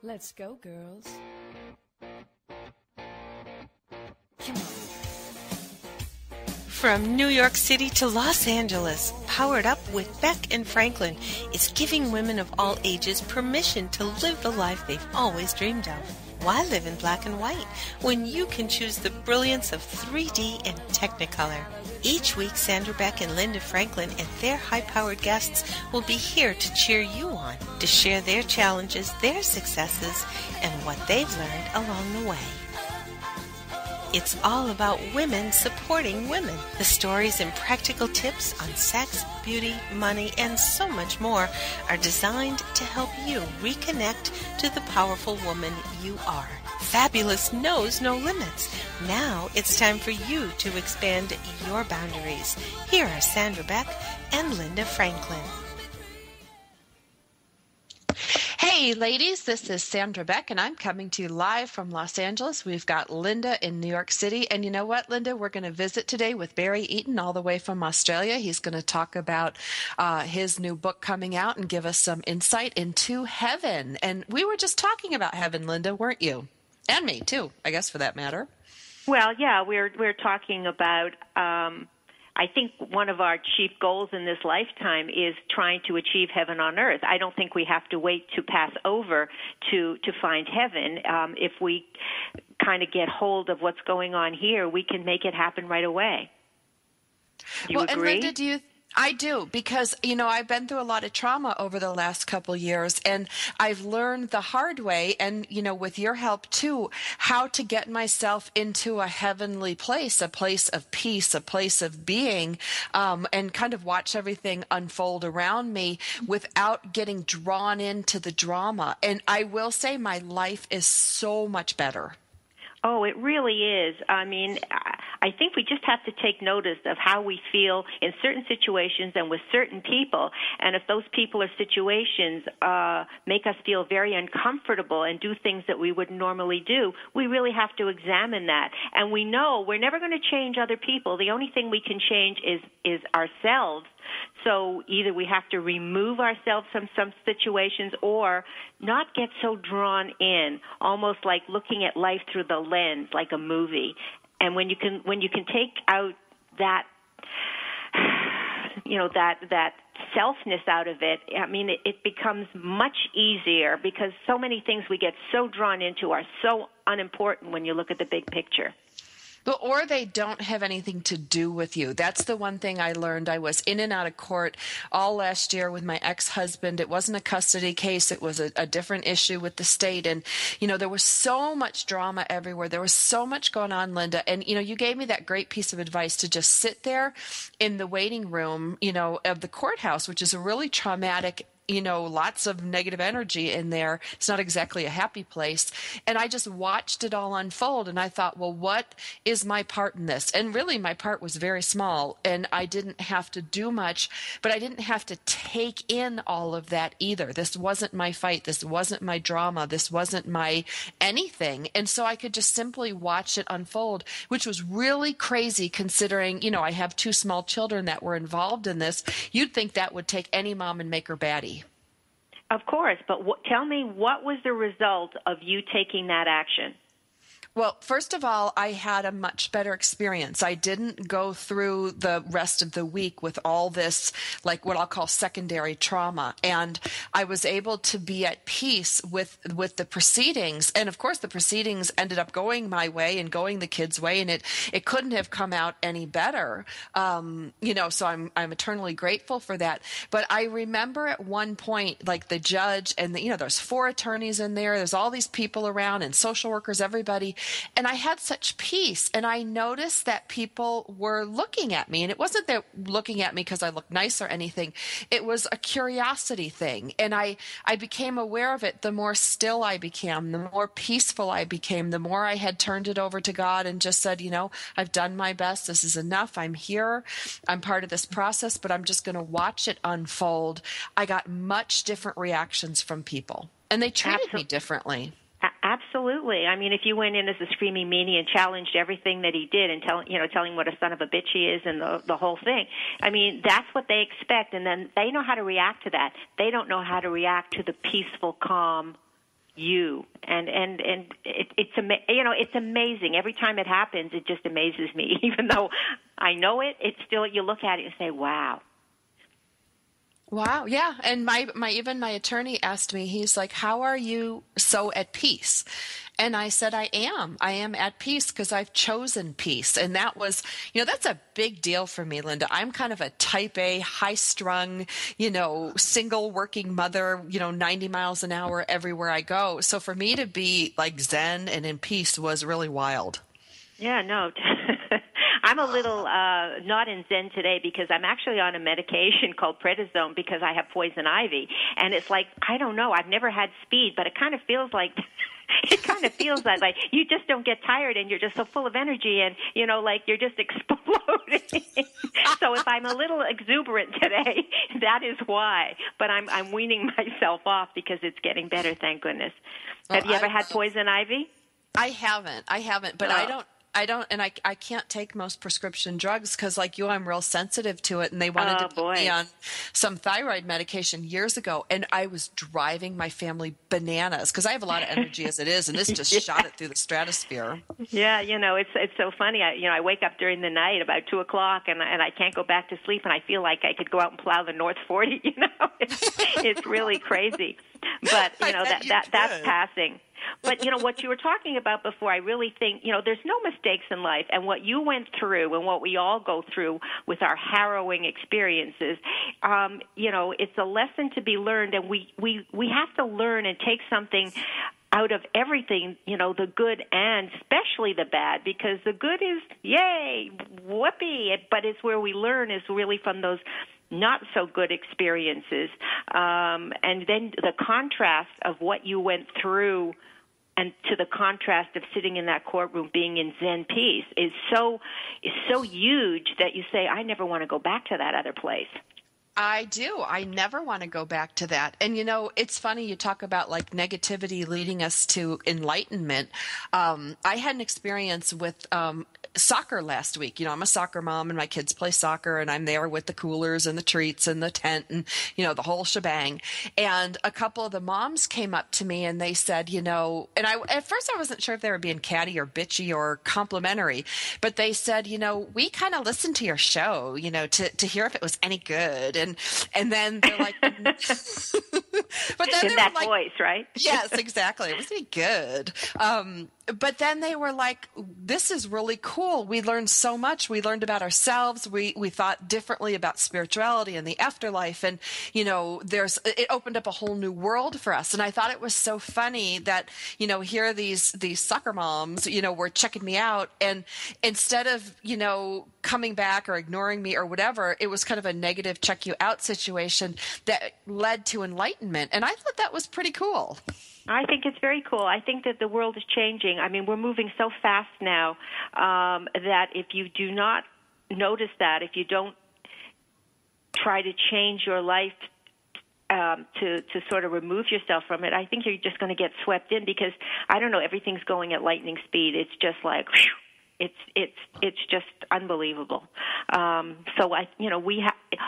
Let's go, girls. Come on. From New York City to Los Angeles, Powered Up with Beck and Franklin is giving women of all ages permission to live the life they've always dreamed of. Why live in black and white when you can choose the brilliance of 3D and Technicolor? Each week, Sandra, Beck, and Linda Franklin and their high-powered guests will be here to cheer you on, to share their challenges, their successes, and what they've learned along the way. It's all about women supporting women. The stories and practical tips on sex, beauty, money, and so much more are designed to help you reconnect to the powerful woman you are. Fabulous knows no limits. Now it's time for you to expand your boundaries. Here are Sandra Beck and Linda Franklin. Hey ladies, this is Sandra Beck and I'm coming to you live from Los Angeles. We've got Linda in New York City. And you know what, Linda? We're going to visit today with Barry Eaton all the way from Australia. He's going to talk about his new book coming out and give us some insight into heaven. And we were just talking about heaven, Linda, weren't you? And me too, I guess, for that matter. Well, yeah, we're talking about I think one of our chief goals in this lifetime is trying to achieve heaven on earth. I don't think we have to wait to pass over to find heaven. If we kind of get hold of what's going on here, we can make it happen right away. Do you agree? And Linda, I do, because, I've been through a lot of trauma over the last couple years, and I've learned the hard way, and, with your help too, how to get myself into a heavenly place, a place of peace, a place of being, and kind of watch everything unfold around me without getting drawn into the drama. And I will say my life is so much better. Oh, it really is. I mean, I think we just have to take notice of how we feel in certain situations and with certain people. And if those people or situations make us feel very uncomfortable and do things that we wouldn't normally do, we really have to examine that. And we know we're never going to change other people. The only thing we can change is ourselves. So either we have to remove ourselves from some situations or not get so drawn in, almost like looking at life through the lens, like a movie. And when you can take out that, that selfness out of it, I mean, it becomes much easier because so many things we get so drawn into are so unimportant when you look at the big picture. Or they don't have anything to do with you. That's the one thing I learned. I was in and out of court all last year with my ex-husband. It wasn't a custody case. It was a different issue with the state. And, there was so much drama everywhere. There was so much going on, Linda. And, you gave me that great piece of advice to just sit there in the waiting room, of the courthouse, which is a really traumatic lots of negative energy in there. It's not exactly a happy place. And I just watched it all unfold. And I thought, well, what is my part in this? And really, my part was very small. And I didn't have to do much, but I didn't have to take in all of that either. This wasn't my fight. This wasn't my drama. This wasn't my anything. And so I could just simply watch it unfold, which was really crazy considering, I have two small children that were involved in this. You'd think that would take any mom and make her batty. Of course, but tell me, what was the result of you taking that action? Well, first of all, I had a much better experience. I didn't go through the rest of the week with all this, like what I'll call secondary trauma. And I was able to be at peace with the proceedings. And of course, the proceedings ended up going my way and going the kids' way. And it couldn't have come out any better. So I'm eternally grateful for that. But I remember at one point, like the judge and there's 4 attorneys in there. There's all these people around and social workers, everybody. And I had such peace, and I noticed that people were looking at me, and it wasn't that looking at me because I looked nice or anything. It was a curiosity thing, and I became aware of it. The more still I became, the more peaceful I became, the more I had turned it over to God and just said, I've done my best. This is enough. I'm here. I'm part of this process, but I'm just going to watch it unfold. I got much different reactions from people, and they treated me differently. Absolutely. I mean, if you went in as a screaming meanie and challenged everything that he did and telling what a son of a bitch he is and the whole thing, I mean, that's what they expect, and then they know how to react to that. They don't know how to react to the peaceful, calm you. And it's amazing. Every time it happens, it just amazes me. Even though I know it, it's still, you look at it and say, wow. Wow, yeah. And my attorney asked me, he's like, how are you so at peace? And I said, I am at peace because I've chosen peace. And that was, that's a big deal for me, Linda. I'm kind of a type A, high strung, single working mother, 90 miles an hour everywhere I go. So for me to be like Zen and in peace was really wild. Yeah, no. I'm a little not in Zen today because I'm actually on a medication called prednisone because I have poison ivy. And it's like, I don't know, I've never had speed, but it kind of feels like like you just don't get tired and you're just so full of energy and, like you're just exploding. So if I'm a little exuberant today, that is why. But I'm weaning myself off because it's getting better, thank goodness. Have you ever had poison ivy? I haven't, but I don't, and I can't take most prescription drugs because, like you, I'm real sensitive to it. And they wanted to put me on some thyroid medication years ago, and I was driving my family bananas because I have a lot of energy as it is, and this just shot it through the stratosphere. Yeah, it's so funny. I wake up during the night about 2:00, and I can't go back to sleep, and I feel like I could go out and plow the North 40. It's really crazy, but that's passing. But, what you were talking about before, I really think, there's no mistakes in life. And what you went through and what we all go through with our harrowing experiences, it's a lesson to be learned. And we have to learn and take something out of everything, the good and especially the bad, because the good is, yay, whoopee. But it's where we learn is really from those not so good experiences. And then the contrast of what you went through and to the contrast of sitting in that courtroom being in Zen peace is so huge that you say, I never want to go back to that other place. I do. I never want to go back to that. And, it's funny you talk about like negativity leading us to enlightenment. I had an experience with soccer last week. I'm a soccer mom and my kids play soccer and I'm there with the coolers and the treats and the tent and, the whole shebang. And a couple of the moms came up to me and they said, and at first I wasn't sure if they were being catty or bitchy or complimentary, but they said, we kind of listened to your show, to hear if it was any good. And then they're like, but then in they that were like, voice, right? Yes, exactly. It was any good. But then they were like, this is really cool. We learned so much. We learned about ourselves. We thought differently about spirituality and the afterlife. And, it opened up a whole new world for us. And I thought it was so funny that, here these soccer moms, were checking me out. And instead of, coming back or ignoring me or whatever, it was kind of a negative check you out situation that led to enlightenment. And I thought that was pretty cool. I think it's very cool. I think that the world is changing. I mean, we're moving so fast now that if you do not notice that, if you don't try to change your life to sort of remove yourself from it, I think you're just going to get swept in because, I don't know, everything's going at lightning speed. It's just like, whew, it's just unbelievable. So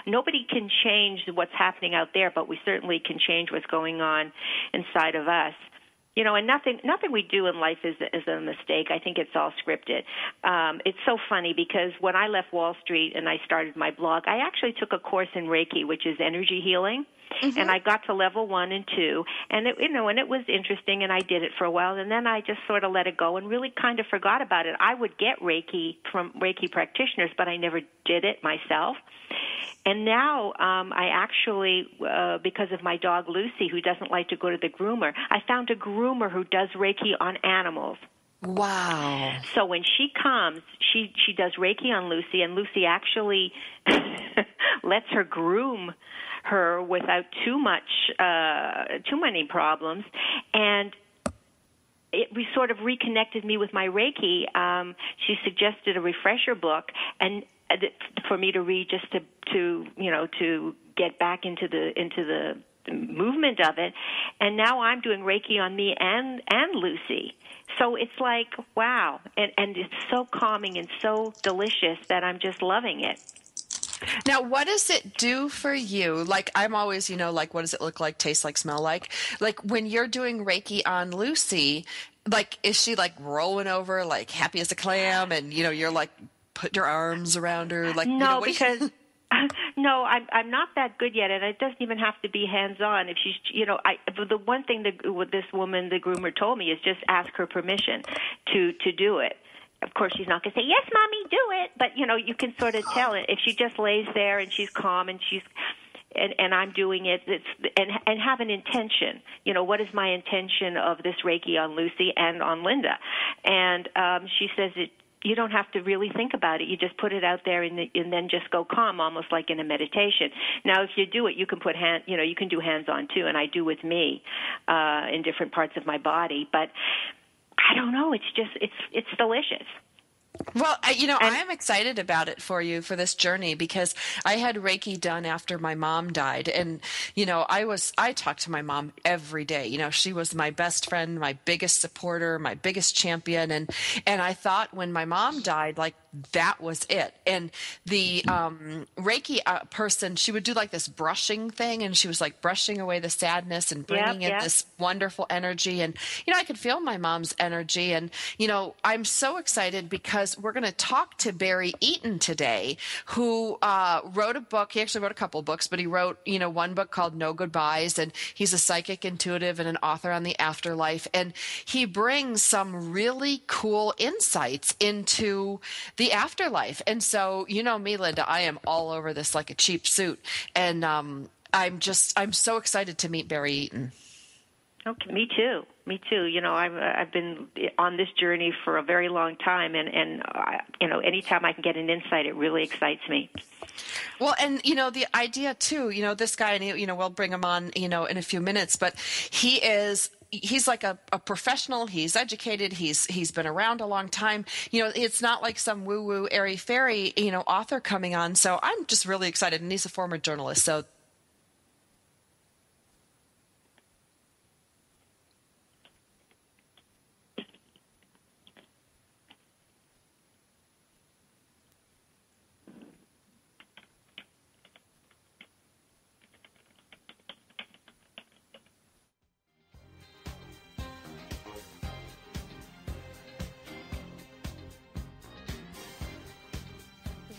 nobody can change what's happening out there, but we certainly can change what's going on inside of us. And nothing we do in life is a mistake. I think it's all scripted. It's so funny because when I left Wall Street and I started my blog, I actually took a course in Reiki, which is energy healing. Mm-hmm. And I got to level 1 and 2, and it was interesting, and I did it for a while, and then I just sort of let it go and really kind of forgot about it. I would get Reiki from Reiki practitioners, but I never did it myself. And now I actually, because of my dog Lucy, who doesn't like to go to the groomer, I found a groomer who does Reiki on animals. Wow. So when she comes, she does Reiki on Lucy, and Lucy actually lets her groom her without too many problems, and it sort of reconnected me with my Reiki. She suggested a refresher book and for me to read just to get back into the movement of it, and now I'm doing Reiki on me and Lucy. So it's like, wow, and it's so calming and so delicious that I'm just loving it. Now, what does it do for you? Like, I'm always, like, what does it look like, taste like, smell like? Like, when you're doing Reiki on Lucy, like, is she, like, rolling over, like, happy as a clam? And, you're, like, put your arms around her? Like, no, because... No, I'm not that good yet, and it doesn't even have to be hands-on. If she's, the one thing that this woman, the groomer, told me is just ask her permission to do it. Of course, she's not going to say, yes, Mommy, do it. But, you can sort of tell it. If she just lays there and she's calm and and I'm doing it, and have an intention. What is my intention of this Reiki on Lucy and on Linda? And she says you don't have to really think about it. You just put it out there and then just go calm, almost like in a meditation. Now, if you do it, you can put you can do hands-on too, and I do with me in different parts of my body. But I don't know. It's just it's delicious. Well, I am excited about it for you, for this journey, because I had Reiki done after my mom died. And, I talked to my mom every day. She was my best friend, my biggest supporter, my biggest champion. And I thought when my mom died, like, that was it. And the Reiki person, she would do like this brushing thing, and she was like brushing away the sadness and bringing in this wonderful energy. And, I could feel my mom's energy. And, I'm so excited because we're going to talk to Barry Eaton today, who wrote a book. He actually wrote a couple books, but he wrote, one book called No Goodbyes, and he's a psychic intuitive and an author on the afterlife. And he brings some really cool insights into the afterlife. And so, me, Linda, I am all over this like a cheap suit. And I'm so excited to meet Barry Eaton. Okay, me too. I've been on this journey for a very long time, and anytime I can get an insight, it really excites me. Well, and the idea too, this guy, and we'll bring him on, in a few minutes, but he's like a professional. He's educated. He's been around a long time. It's not like some woo-woo, airy-fairy, author coming on. So I'm just really excited. And he's a former journalist. So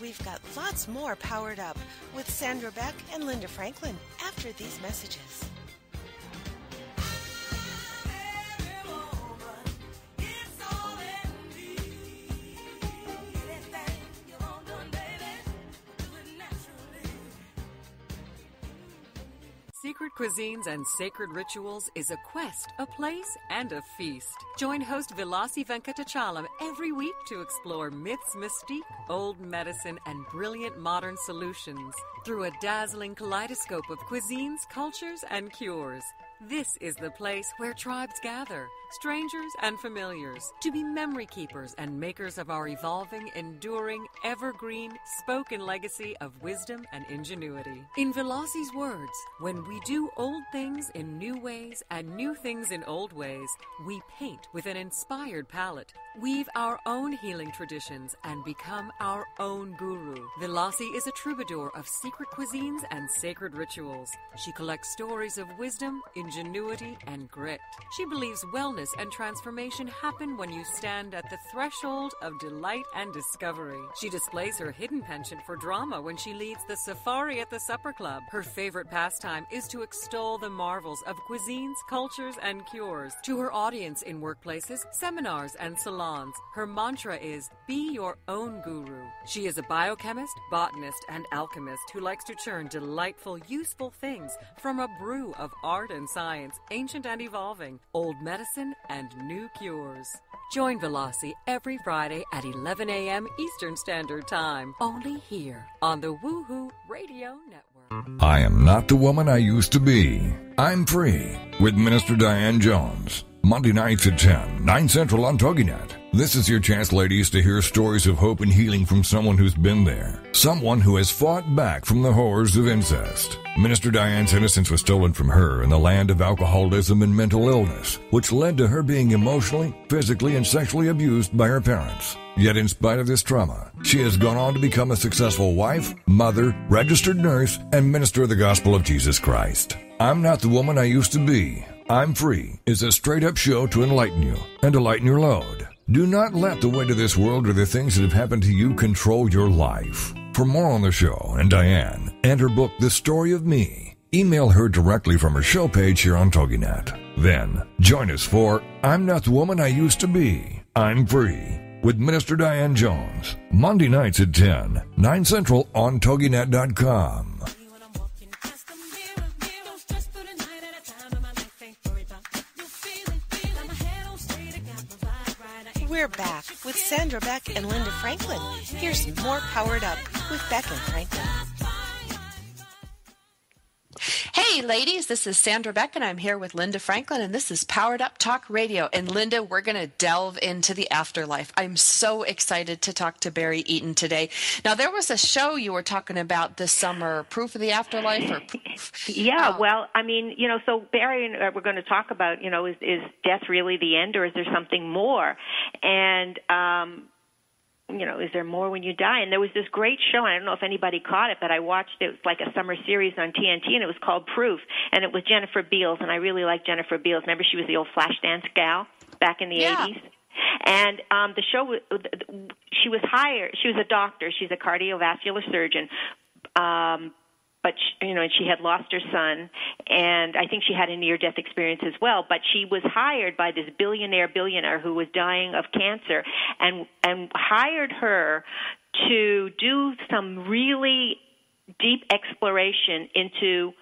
we've got lots more Powered Up with Sandra Beck and Linda Franklin after these messages. Secret Cuisines and Sacred Rituals is a quest, a place, and a feast. Join host Vilasi Venkatachalam every week to explore myths, mystique, old medicine, and brilliant modern solutions through a dazzling kaleidoscope of cuisines, cultures, and cures. This is the place where tribes gather, strangers and familiars, to be memory keepers and makers of our evolving, enduring, evergreen, spoken legacy of wisdom and ingenuity. In Velasi's words, when we do old things in new ways and new things in old ways, we paint with an inspired palette, weave our own healing traditions, and become our own guru. Vilasi is a troubadour of secret cuisines and sacred rituals. She collects stories of wisdom, ingenuity, and grit. She believes wellness and transformation happen when you stand at the threshold of delight and discovery. She displays her hidden penchant for drama when she leads the safari at the supper club. Her favorite pastime is to extol the marvels of cuisines, cultures, and cures. To her audience in workplaces, seminars, and salons, her mantra is, be your own guru. She is a biochemist, botanist, and alchemist who likes to churn delightful, useful things from a brew of art and science, ancient and evolving, old medicine, and new cures. Join Vilasi every Friday at 11 a.m. Eastern Standard Time, only here on the Woohoo Radio Network. I am not the woman I used to be. I'm free with Minister Diane Jones. Monday nights at 10, 9 Central on TogiNet. This is your chance, ladies, to hear stories of hope and healing from someone who's been there. Someone who has fought back from the horrors of incest. Minister Diane's innocence was stolen from her in the land of alcoholism and mental illness, which led to her being emotionally, physically, and sexually abused by her parents. Yet in spite of this trauma, she has gone on to become a successful wife, mother, registered nurse, and minister of the gospel of Jesus Christ. I'm Not the Woman I Used to Be. I'm Free is a straight-up show to enlighten you and to lighten your load. Do not let the weight of this world or the things that have happened to you control your life. For more on the show and Diane and her book, The Story of Me, email her directly from her show page here on TogiNet. Then, join us for I'm Not the Woman I Used to Be. I'm Free with Minister Diane Jones. Monday nights at 10, 9 Central on TogiNet.com. We're back with Sandra, Beck, and Linda Franklin. Here's more Powered Up with Beck and Franklin. Hey, ladies, this is Sandra Beck, and I'm here with Linda Franklin, and this is Powered Up Talk Radio. And Linda, we're going to delve into the afterlife. I'm so excited to talk to Barry Eaton today. Now, there was a show you were talking about this summer, Proof of the Afterlife? Yeah, well, I mean, so Barry and we're going to talk about, is death really the end, or is there something more? And is there more when you die? And there was this great show, and I don't know if anybody caught it, but I watched it. It was like a summer series on TNT, and it was called Proof, and it was Jennifer Beals, and I really like Jennifer Beals. Remember, she was the old Flashdance gal back in the 80s? And the show, she was hired. She was a doctor. She's a cardiovascular surgeon. But she had lost her son, and I think she had a near-death experience as well. But she was hired by this billionaire who was dying of cancer, and hired her to do some really deep exploration into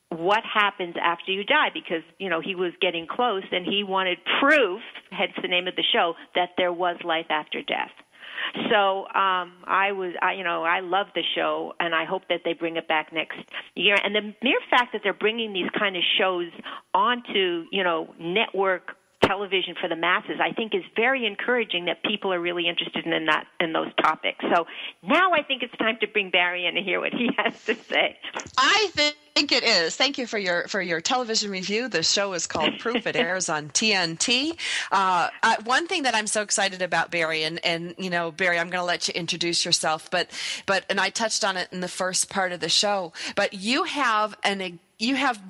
what happens after you die, because he was getting close, and he wanted proof, hence the name of the show, that there was life after death. So I love the show, and I hope that they bring it back next year. And the mere fact that they're bringing these kind of shows onto, network television for the masses, I think is very encouraging that people are really interested in those topics. So now I think it's time to bring Barry in and hear what he has to say. I think it is. Thank you for your television review. The show is called Proof. It airs on TNT. One thing that I'm so excited about, Barry, and Barry, I'm going to let you introduce yourself, but I touched on it in the first part of the show, but you have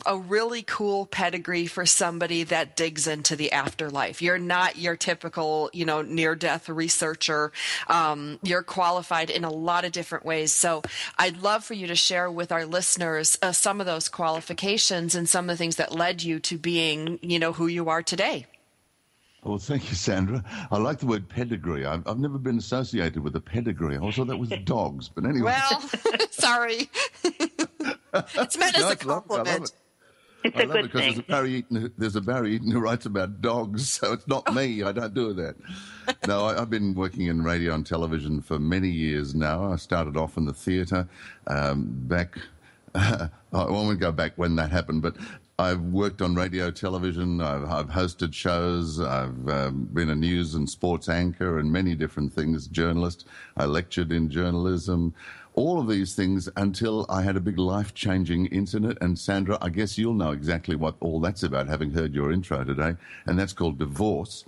a really cool pedigree for somebody that digs into the afterlife. You're not your typical, near-death researcher. You're qualified in a lot of different ways. So I'd love for you to share with our listeners some of those qualifications and some of the things that led you to being, who you are today. Well, thank you, Sandra. I like the word pedigree. I've never been associated with a pedigree. I thought that was dogs, but anyway. Well, sorry. It's meant as a compliment. It's I a love good it because thing. there's a Barry Eaton who writes about dogs, so it's not me. I don't do that. No, I've been working in radio and television for many years now. I started off in the theatre back. I won't go back when that happened, but I've worked on radio, television. I've hosted shows. I've been a news and sports anchor and many different things. Journalist. I lectured in journalism. All of these things until I had a big life-changing incident. And Sandra, I guess you'll know exactly what all that's about, having heard your intro today, and that's called divorce.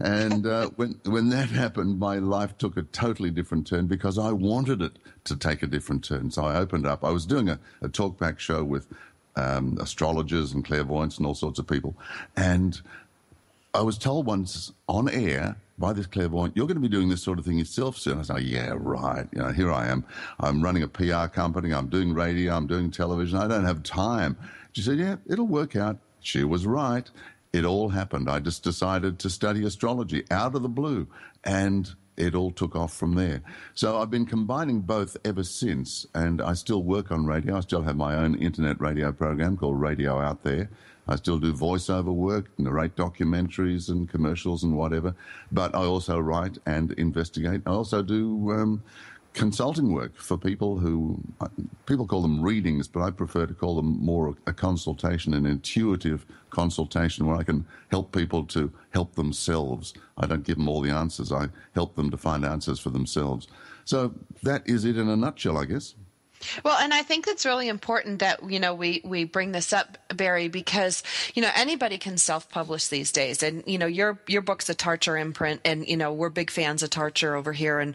And when that happened, my life took a totally different turn because I wanted it to take a different turn. So I opened up. I was doing a talkback show with astrologers and clairvoyants and all sorts of people. And I was told once on air by this clairvoyant, you're going to be doing this sort of thing yourself soon. I said, yeah, right. Here I am. I'm running a PR company. I'm doing radio. I'm doing television. I don't have time. She said, yeah, it'll work out. She was right. It all happened. I just decided to study astrology out of the blue, and it all took off from there. So I've been combining both ever since, and I still work on radio. I still have my own internet radio program called Radio Out There. I still do voiceover work, narrate documentaries and commercials and whatever, but I also write and investigate. I also do consulting work for people who, people call them readings, but I prefer to call them more a consultation, an intuitive consultation where I can help people to help themselves. I don't give them all the answers. I help them to find answers for themselves. So that is it in a nutshell, I guess. Well, and I think it's really important that, we bring this up, Barry, because, anybody can self-publish these days. And, your book's a Tarcher imprint, and, we're big fans of Tarcher over here. And,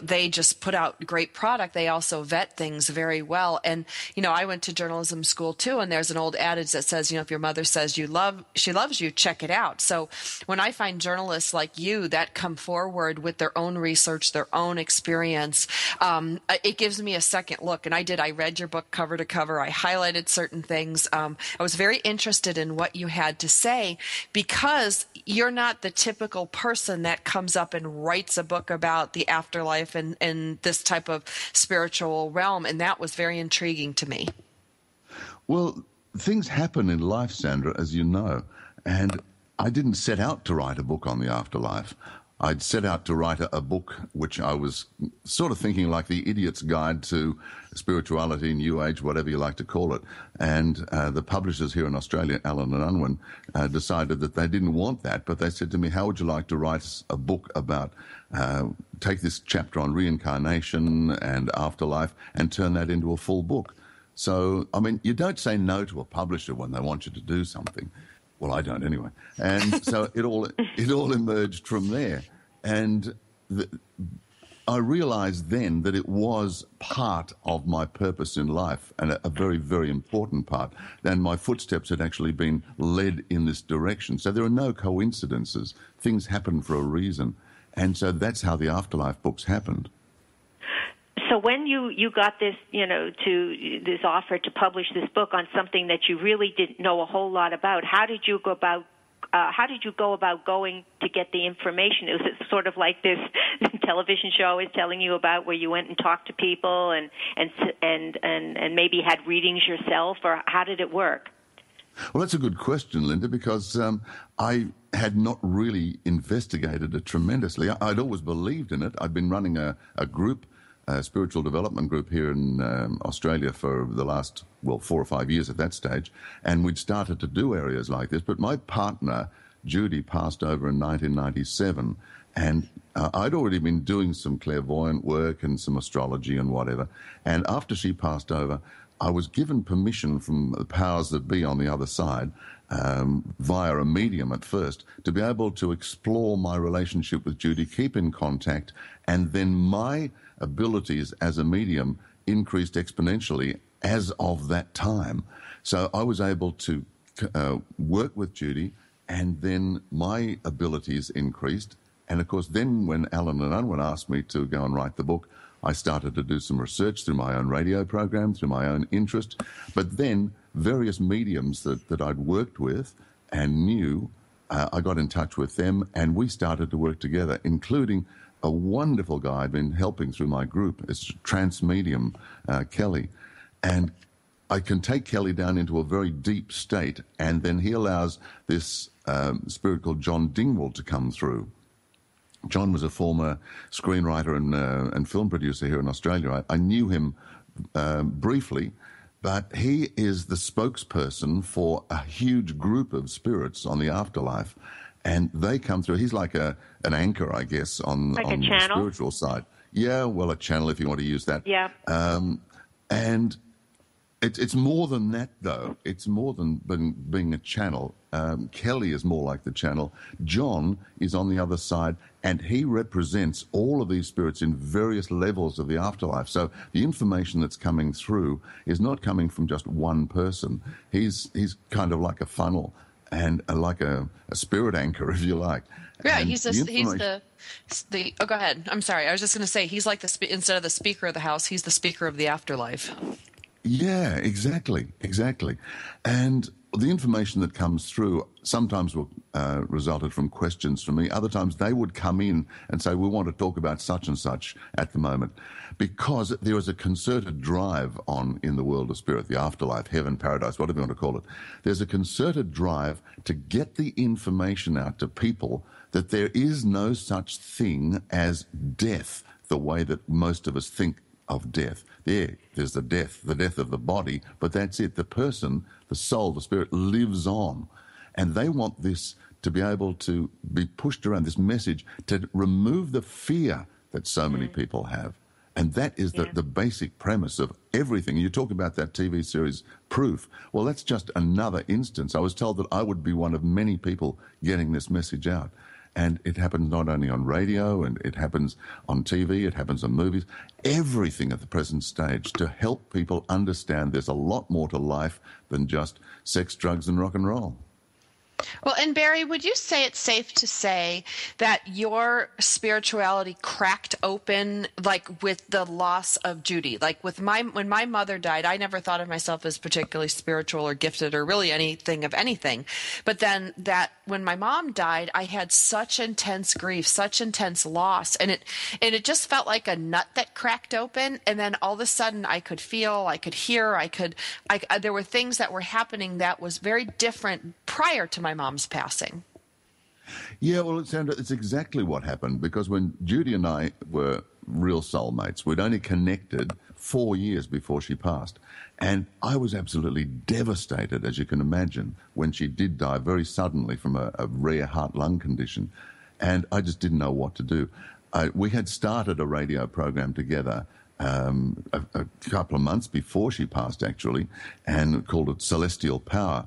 they just put out great product. They also vet things very well. And, I went to journalism school too, and there's an old adage that says, if your mother says she loves you, check it out. So when I find journalists like you that come forward with their own research, their own experience, it gives me a second look. And I read your book cover to cover. I highlighted certain things. I was very interested in what you had to say because you're not the typical person that comes up and writes a book about the afterlife and this type of spiritual realm. And that was very intriguing to me. Well, things happen in life, Sandra, as you know. And I didn't set out to write a book on the afterlife. I'd set out to write a book which I was sort of thinking like the idiot's guide to spirituality, New Age, whatever you like to call it. And the publishers here in Australia, Allen and Unwin, decided that they didn't want that, but they said to me, how would you like to write a book about, take this chapter on reincarnation and afterlife and turn that into a full book? So, I mean, you don't say no to a publisher when they want you to do something. Well, I don't anyway. And so it all emerged from there. And I realized then that it was part of my purpose in life and a very, very important part. And my footsteps had actually been led in this direction. So there are no coincidences. Things happen for a reason. And so that's how the Afterlife books happened. So when you got this, to this offer to publish this book on something that you really didn't know a whole lot about, how did you go about going to get the information? Was it sort of like this television show I was telling you about, where you went and talked to people and maybe had readings yourself, or how did it work? Well, that's a good question, Linda, because I had not really investigated it tremendously. I'd always believed in it. I'd been running a group, a spiritual development group here in Australia for the last, 4 or 5 years at that stage, and we'd started to do areas like this. But my partner, Judy, passed over in 1997, and I'd already been doing some clairvoyant work and some astrology and whatever. And after she passed over, I was given permission from the powers that be on the other side, via a medium at first, to be able to explore my relationship with Judy, keep in contact, and then my abilities as a medium increased exponentially as of that time. So I was able to work with Judy, and then my abilities increased. And of course, then when Allen and Unwin asked me to go and write the book, I started to do some research through my own radio program, through my own interest. But then various mediums that I'd worked with and knew, I got in touch with them, and we started to work together, including a wonderful guy I'd been helping through my group. It's trance medium, Kelly. And I can take Kelly down into a very deep state, and then he allows this spirit called John Dingwall to come through. John was a former screenwriter and film producer here in Australia. I knew him briefly, but he is the spokesperson for a huge group of spirits on the afterlife. And they come through. He's like an anchor, I guess, on the spiritual side. Yeah, well, a channel, if you want to use that. Yeah. And it's more than that, though. It's more than being a channel. Kelly is more like the channel. John is on the other side, and he represents all of these spirits in various levels of the afterlife. So the information that's coming through is not coming from just one person. He's kind of like a funnel and like a spirit anchor, if you like. Yeah, and he's the oh, go ahead. I'm sorry. I was just going to say, he's like instead of the speaker of the house, he's the speaker of the afterlife. Yeah, exactly. And the information that comes through sometimes resulted from questions from me. Other times they would come in and say, we want to talk about such and such at the moment, because there is a concerted drive on in the world of spirit, the afterlife, heaven, paradise, whatever you want to call it. There's a concerted drive to get the information out to people that there is no such thing as death. the way that most of us think of death. There's the death of the body, but that's it. The person, the soul, the spirit lives on. And they want this to be able to be pushed around, this message, to remove the fear that so many people have. And that is the basic premise of everything. You talk about that TV series, Proof. Well, that's just another instance. I was told that I would be one of many people getting this message out. And it happens not only on radio, and it happens on TV, it happens on movies, everything at the present stage to help people understand there's a lot more to life than just sex, drugs, and rock and roll. Well, and Barry, would you say it's safe to say that your spirituality cracked open, like with the loss of Judy? Like when my mother died, I never thought of myself as particularly spiritual or gifted or really anything of anything. But then that when my mom died, I had such intense grief, such intense loss, and it just felt like a nut that cracked open. And then all of a sudden, I could feel, I could hear, there were things that were happening that was very different prior to my mom's passing. Yeah, well, Sandra, it's exactly what happened, because when Judy and I were real soulmates, we'd only connected 4 years before she passed. And I was absolutely devastated, as you can imagine, when she did die very suddenly from a rare heart-lung condition. And I just didn't know what to do. We had started a radio program together a couple of months before she passed, actually, and called it Celestial Power.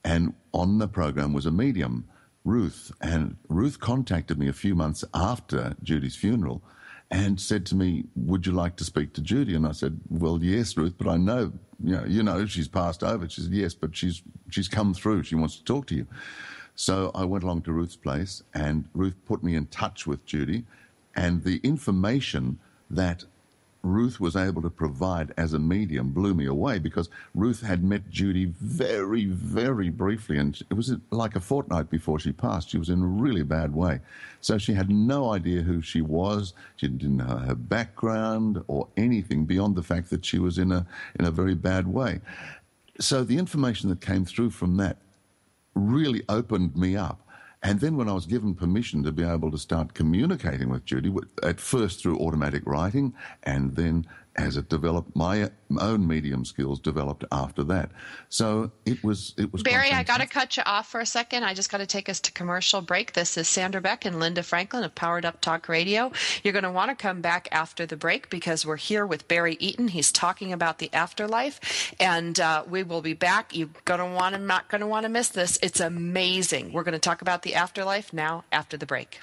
And on the program was a medium, Ruth. And Ruth contacted me a few months after Judy's funeral and said to me, "Would you like to speak to Judy?" And I said, "Well, yes, Ruth, but I know, you know, she's passed over." She said, "Yes, but she's come through. She wants to talk to you." So I went along to Ruth's place, and Ruth put me in touch with Judy. And the information that Ruth was able to provide as a medium blew me away, because Ruth had met Judy very, very briefly, and it was like a fortnight before she passed. She was in a really bad way. So she had no idea who she was. She didn't know her background or anything beyond the fact that she was in a very bad way. So the information that came through from that really opened me up. And then when I was given permission to be able to start communicating with Judy, at first through automatic writing, and then as it developed, my own medium skills developed after that. So it was Barry, I got to cut you off for a second. I just got to take us to commercial break. This is Sandra Beck and Linda Franklin of Powered Up Talk Radio. You're going to want to come back after the break, because we're here with Barry Eaton. He's talking about the afterlife, and we will be back. You're not going to want to miss this. It's amazing. We're going to talk about the afterlife now after the break.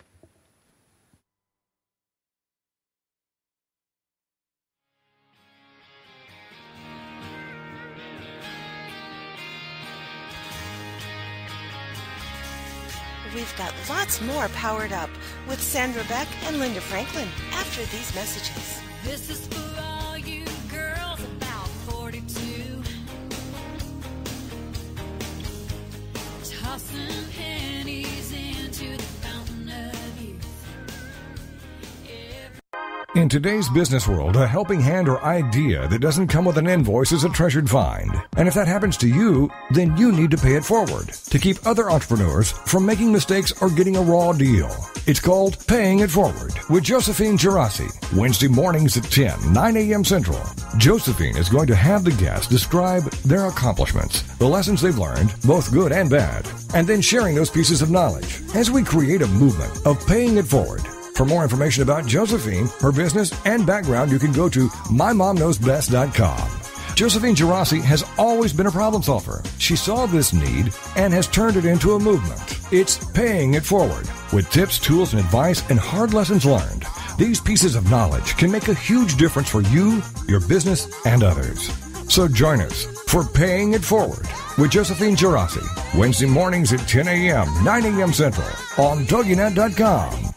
We've got lots more Powered Up with Sandra Beck and Linda Franklin after these messages. This is for all you girls about 42. Tossing pennies into the fountain of youth. In today's business world, a helping hand or idea that doesn't come with an invoice is a treasured find. And if that happens to you, then you need to pay it forward to keep other entrepreneurs from making mistakes or getting a raw deal. It's called Paying It Forward with Josephine Gerasi, Wednesday mornings at 10, 9 a.m. Central. Josephine is going to have the guests describe their accomplishments, the lessons they've learned, both good and bad, and then sharing those pieces of knowledge as we create a movement of paying it forward. For more information about Josephine, her business, and background, you can go to mymomknowsbest.com. Josephine Gerasi has always been a problem solver. She saw this need and has turned it into a movement. It's Paying It Forward with tips, tools, and advice and hard lessons learned. These pieces of knowledge can make a huge difference for you, your business, and others. So join us for Paying It Forward with Josephine Gerasi, Wednesday mornings at 10 a.m., 9 a.m. Central on TogiNet.com.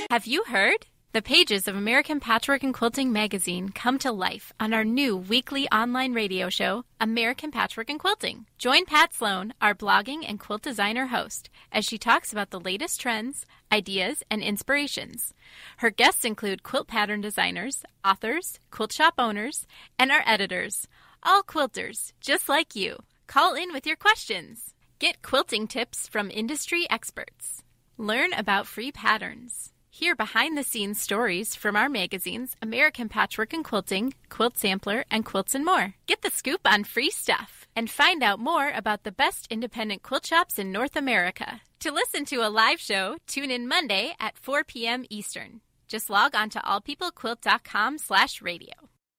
Have you heard? The pages of American Patchwork and Quilting magazine come to life on our new weekly online radio show, American Patchwork and Quilting. Join Pat Sloan, our blogging and quilt designer host, as she talks about the latest trends, ideas, and inspirations. Her guests include quilt pattern designers, authors, quilt shop owners, and our editors, all quilters, just like you. Call in with your questions. Get quilting tips from industry experts. Learn about free patterns. Hear behind-the-scenes stories from our magazines, American Patchwork and Quilting, Quilt Sampler, and Quilts and More. Get the scoop on free stuff and find out more about the best independent quilt shops in North America. To listen to a live show, tune in Monday at 4 p.m. Eastern. Just log on to allpeoplequilt.com/radio.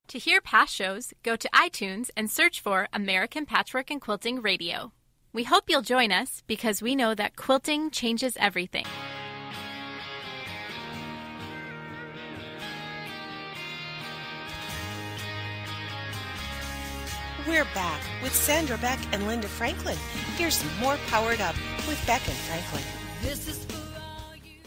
To hear past shows, go to iTunes and search for American Patchwork and Quilting Radio. We hope you'll join us because we know that quilting changes everything. We're back with Sandra Beck and Linda Franklin. Here's some more Powered Up with Beck and Franklin. This is for all you.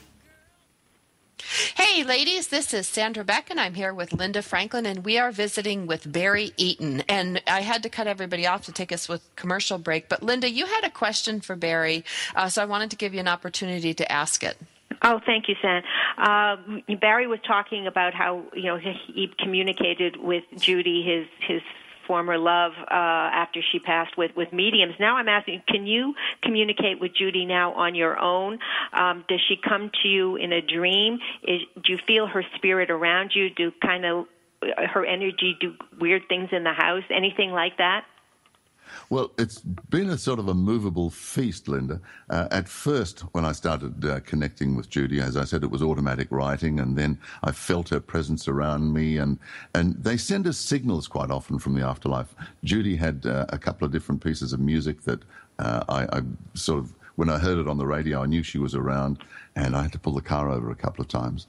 Hey, ladies, this is Sandra Beck, and I'm here with Linda Franklin, and we are visiting with Barry Eaton. And I had to cut everybody off to take us with commercial break. But, Linda, you had a question for Barry, so I wanted to give you an opportunity to ask it. Oh, thank you, San. Barry was talking about how he communicated with Judy, his former love, after she passed with mediums. Now I'm asking, can you communicate with Judy now on your own? Does she come to you in a dream? Do you feel her spirit around you? Do kind of her energy do weird things in the house? Anything like that? Well, it's been a sort of a movable feast, Linda. At first, when I started connecting with Judy, as I said, it was automatic writing, and then I felt her presence around me, and they send us signals quite often from the afterlife. Judy had a couple of different pieces of music that I sort of, when I heard it on the radio, I knew she was around, and I had to pull the car over a couple of times.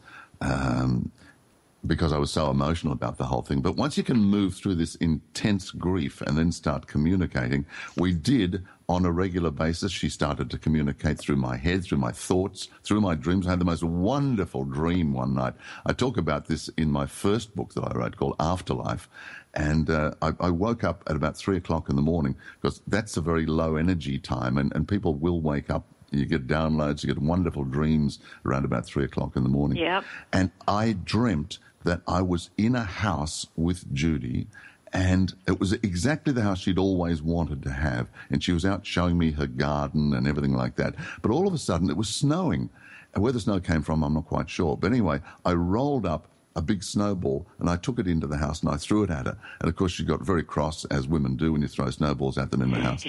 Because I was so emotional about the whole thing. But once you can move through this intense grief and then start communicating, we did on a regular basis. She started to communicate through my head, through my thoughts, through my dreams. I had the most wonderful dream one night. I talk about this in my first book that I wrote called Afterlife. And I woke up at about 3 o'clock in the morning because that's a very low energy time, and people will wake up. You get downloads, you get wonderful dreams around about 3 o'clock in the morning. Yep. And I dreamt that I was in a house with Judy, and it was exactly the house she'd always wanted to have. And she was out showing me her garden and everything like that. But all of a sudden, it was snowing. And where the snow came from, I'm not quite sure. But anyway, I rolled up a big snowball, and I took it into the house, and I threw it at her. And, of course, she got very cross, as women do when you throw snowballs at them in the house.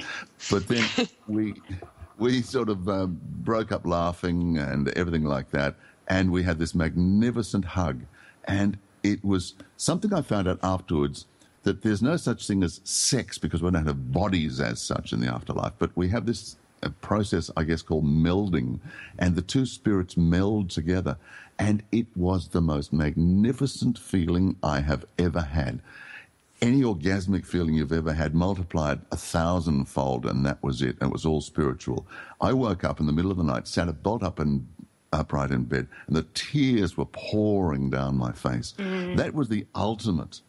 But then we sort of broke up laughing and everything like that, and we had this magnificent hug. And it was something I found out afterwards, that there's no such thing as sex because we don't have bodies as such in the afterlife, but we have this process, I guess, called melding, and the two spirits meld together. And it was the most magnificent feeling I have ever had. Any orgasmic feeling you've ever had multiplied 1,000-fold, and that was it. And it was all spiritual. I woke up in the middle of the night, sat bolt upright in bed, and the tears were pouring down my face. That was the ultimate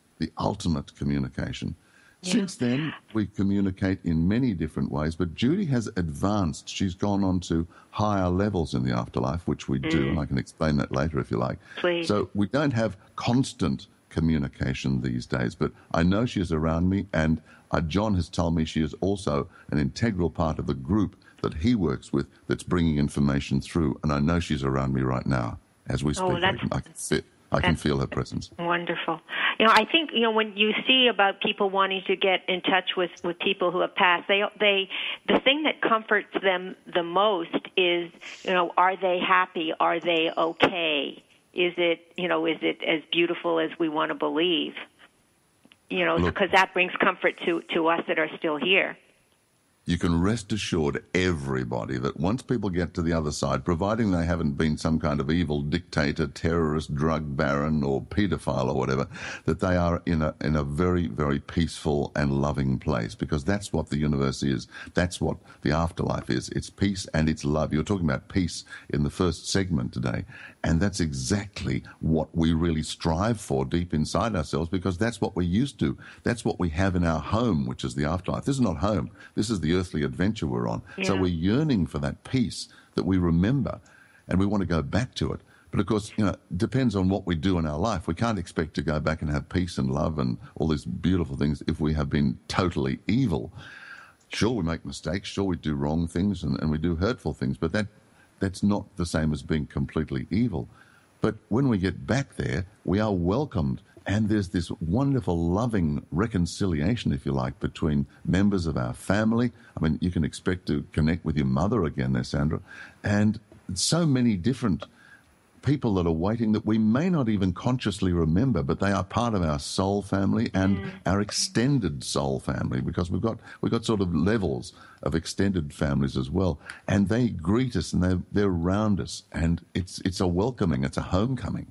communication. Yeah. Since then, we communicate in many different ways, but Judy has advanced. She's gone on to higher levels in the afterlife, which we do, and I can explain that later if you like. Please. So we don't have constant communication these days, but I know she is around me, and John has told me she is also an integral part of the group that he works with that's bringing information through, and I know she's around me right now as we speak. I can feel her presence. Wonderful. I think, when you see about people wanting to get in touch with people who have passed, the thing that comforts them the most is, are they happy? Are they okay? Is it as beautiful as we want to believe? Because that brings comfort to us that are still here. You can rest assured, everybody, that once people get to the other side, providing they haven't been some kind of evil dictator, terrorist, drug baron, or paedophile or whatever, that they are in a very, very peaceful and loving place, because that's what the universe is. That's what the afterlife is. It's peace and it's love. You were talking about peace in the first segment today, and that's exactly what we really strive for deep inside ourselves, because that's what we're used to. That's what we have in our home, which is the afterlife. This is not home. This is the earthly adventure we're on. Yeah. So we're yearning for that peace that we remember, and we want to go back to it. But of course, it depends on what we do in our life. We can't expect to go back and have peace and love and all these beautiful things if we have been totally evil. Sure, we make mistakes. Sure, we do wrong things and we do hurtful things, but that's not the same as being completely evil. But when we get back there, we are welcomed. And there's this wonderful, loving reconciliation, if you like, between members of our family. I mean, you can expect to connect with your mother again there, Sandra. And so many different people that are waiting that we may not even consciously remember, but they are part of our soul family and our extended soul family, because we've got sort of levels of extended families as well. And they greet us and they're around us. And it's a welcoming, it's a homecoming.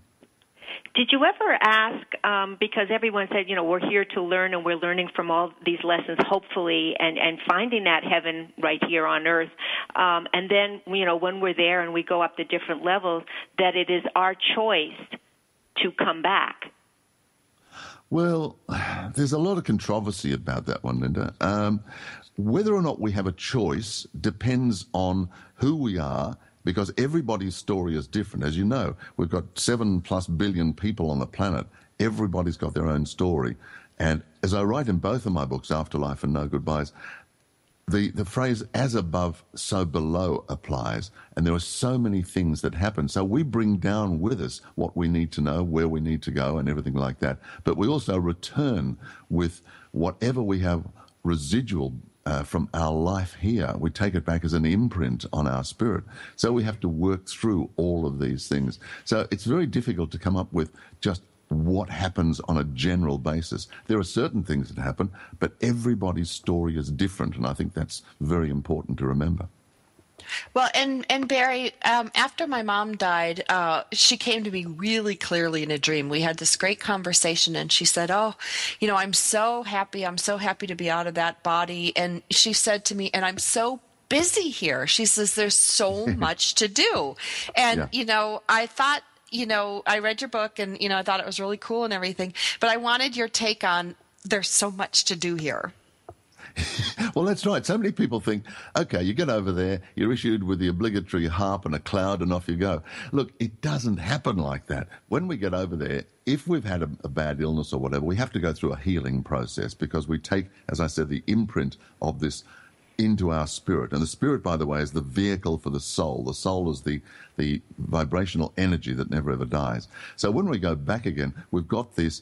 Did you ever ask, because everyone said, we're here to learn and we're learning from all these lessons, hopefully, and finding that heaven right here on earth. And then, when we're there and we go up the different levels, that it is our choice to come back. Well, there's a lot of controversy about that one, Linda. Whether or not we have a choice depends on who we are, because everybody's story is different. As you know, we've got 7+ billion people on the planet. Everybody's got their own story. And as I write in both of my books, Afterlife and No Goodbyes, the phrase as above, so below applies. And there are so many things that happen. So we bring down with us what we need to know, where we need to go, and everything like that. But we also return with whatever we have residual from our life here. We take it back as an imprint on our spirit. So we have to work through all of these things. So it's very difficult to come up with just what happens on a general basis. There are certain things that happen, but everybody's story is different, and I think that's very important to remember. Well, and Barry, after my mom died, she came to me really clearly in a dream. We had this great conversation, and she said, I'm so happy to be out of that body. And she said to me, and I'm so busy here. She says, there's so much to do. And, I thought, I read your book and, I thought it was really cool and everything, but I wanted your take on there's so much to do here. Well, that's right. So many people think, okay, you get over there, you're issued with the obligatory harp and a cloud, and off you go. Look, it doesn't happen like that. When we get over there, if we've had a bad illness or whatever, we have to go through a healing process, because we take, as I said, the imprint of this into our spirit. And the spirit, by the way, is the vehicle for the soul. The soul is the vibrational energy that never ever dies. So when we go back again, we've got this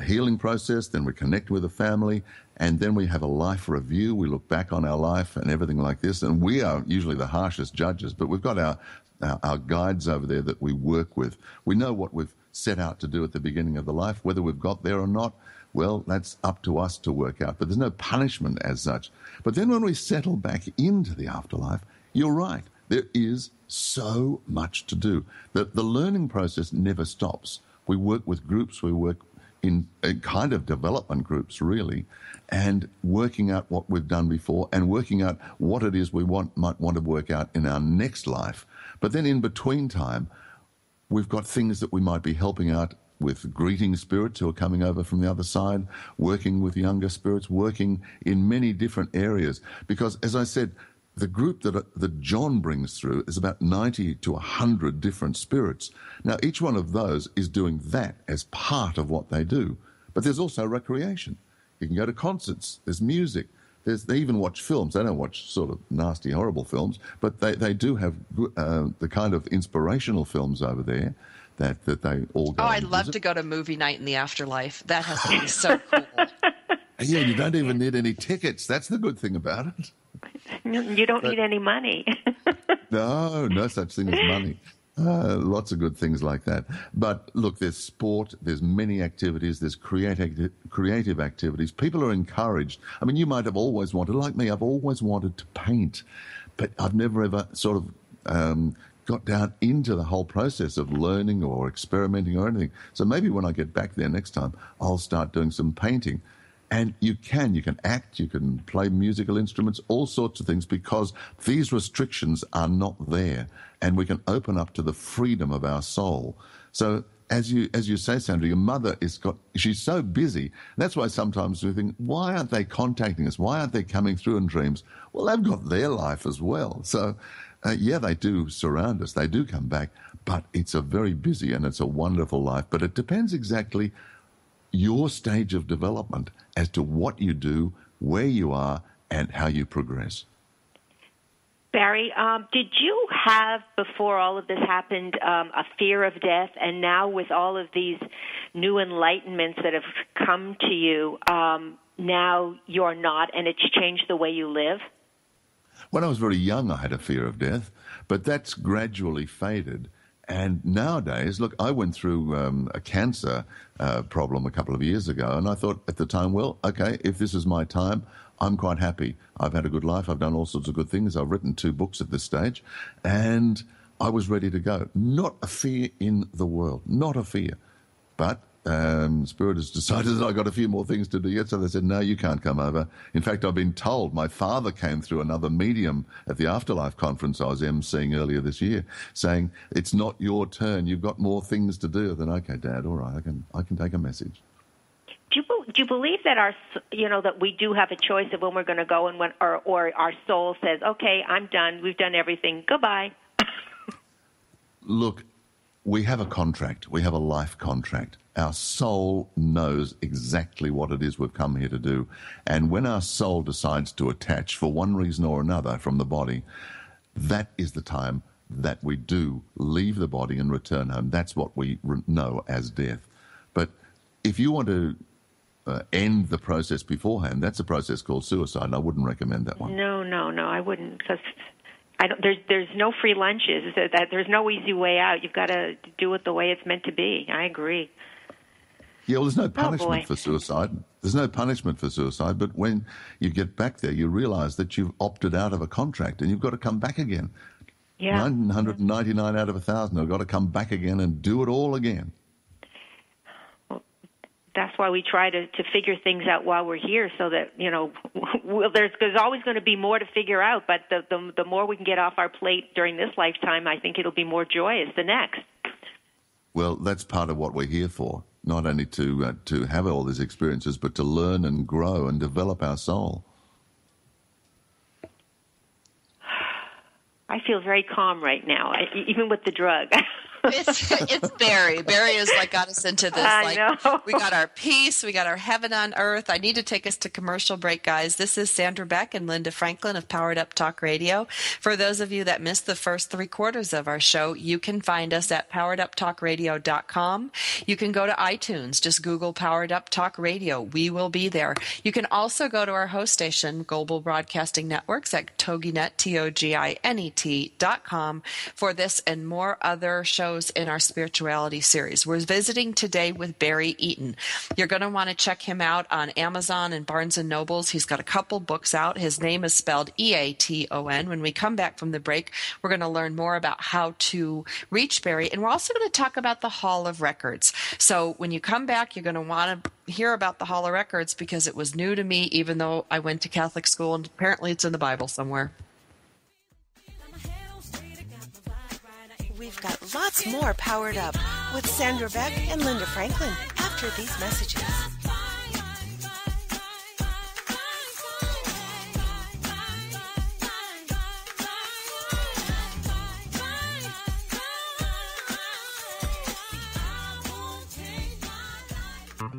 healing process, then we connect with the family, and then we have a life review. We look back on our life and everything like this, and we are usually the harshest judges, but we've got our guides over there that we work with. We know what we've set out to do at the beginning of the life. Whether we've got there or not, well, that's up to us to work out. But there's no punishment as such. But then when we settle back into the afterlife, you're right. There is so much to do. The learning process never stops. We work with groups. We work in a kind of development groups, really, and working out what we've done before and working out what it is we might want to work out in our next life. But then in between time, we've got things that we might be helping out with greeting spirits who are coming over from the other side, working with younger spirits, working in many different areas. Because, as I said, the group that John brings through is about 90 to 100 different spirits. Now, each one of those is doing that as part of what they do. But there's also recreation. You can go to concerts. There's music. They even watch films. They don't watch sort of nasty, horrible films, but they do have the kind of inspirational films over there that they all go. Oh, I'd love to go to movie night in the afterlife. That has to be so cool. Yeah, you don't even need any tickets. That's the good thing about it. You don't need any money. No such thing as money. Lots of good things like that. But look, there's sport, there's many activities, there's creative activities. People are encouraged. I mean, you might have always wanted, like me, I've always wanted to paint, but I've never ever sort of got down into the whole process of learning or experimenting or anything. So maybe when I get back there next time, I'll start doing some painting. And you can act, you can play musical instruments, all sorts of things, because these restrictions are not there, and we can open up to the freedom of our soul. So as you say, Sandra, your mother she's so busy. That's why sometimes we think, why aren't they contacting us? Why aren't they coming through in dreams? Well, they've got their life as well. So yeah, they do surround us. They do come back, but it's a very busy and it's a wonderful life. But it depends exactly your stage of development as to what you do, where you are, and how you progress. Barry, did you have, before all of this happened, a fear of death? And now with all of these new enlightenments that have come to you, now you're not, and it's changed the way you live? When I was very young, I had a fear of death, but that's gradually faded. And nowadays, look, I went through a cancer problem a couple of years ago, and I thought at the time, well, okay, if this is my time, I'm quite happy. I've had a good life. I've done all sorts of good things. I've written 2 books at this stage, and I was ready to go. Not a fear in the world, not a fear. But Spirit has decided that I've got a few more things to do yet, so they said, no, you can't come over. In fact, I've been told, my father came through another medium at the Afterlife conference I was emceeing earlier this year, saying, it's not your turn, you've got more things to do. Then, okay, Dad, all right, I can take a message. Do you believe that that we do have a choice of when we're going to go, and when, or our soul says, okay, I'm done, we've done everything, goodbye? Look, we have a contract. We have a life contract. Our soul knows exactly what it is we've come here to do. And when our soul decides to attach for one reason or another from the body, that is the time that we do leave the body and return home. That's what we know as death. But if you want to end the process beforehand, that's a process called suicide, and I wouldn't recommend that one. No, I wouldn't, because there's no free lunches. There's no easy way out. You've got to do it the way it's meant to be. I agree. Yeah, well, there's no punishment for suicide. There's no punishment for suicide, but when you get back there, you realize that you've opted out of a contract and you've got to come back again. Yeah. 999 out of 1,000 have got to come back again and do it all again. Well, that's why we try to figure things out while we're here, so that, there's always going to be more to figure out, but the more we can get off our plate during this lifetime, I think it'll be more joyous the next. Well, that's part of what we're here for, not only to have all these experiences, but to learn and grow and develop our soul. I feel very calm right now, even with the drug. It's Barry. Barry has got us into this. I know. We got our peace. We got our heaven on earth. I need to take us to commercial break, guys. This is Sandra Beck and Linda Franklin of Powered Up Talk Radio. For those of you that missed the first 3/4 of our show, you can find us at powereduptalkradio.com. You can go to iTunes. Just Google Powered Up Talk Radio. We will be there. You can also go to our host station, Global Broadcasting Networks, at TogiNet, TogiNet.com, for this and more other shows in our spirituality series. We're visiting today with Barry Eaton. You're going to want to check him out on Amazon and Barnes & Nobles. He's got a couple books out. His name is spelled E-A-T-O-N. When we come back from the break, we're going to learn more about how to reach Barry, and we're also going to talk about the Hall of Records. So when you come back, you're going to want to hear about the Hall of Records, because it was new to me, even though I went to Catholic school, and apparently it's in the Bible somewhere. We've got lots more Powered Up with Sandra Beck and Linda Franklin after these messages.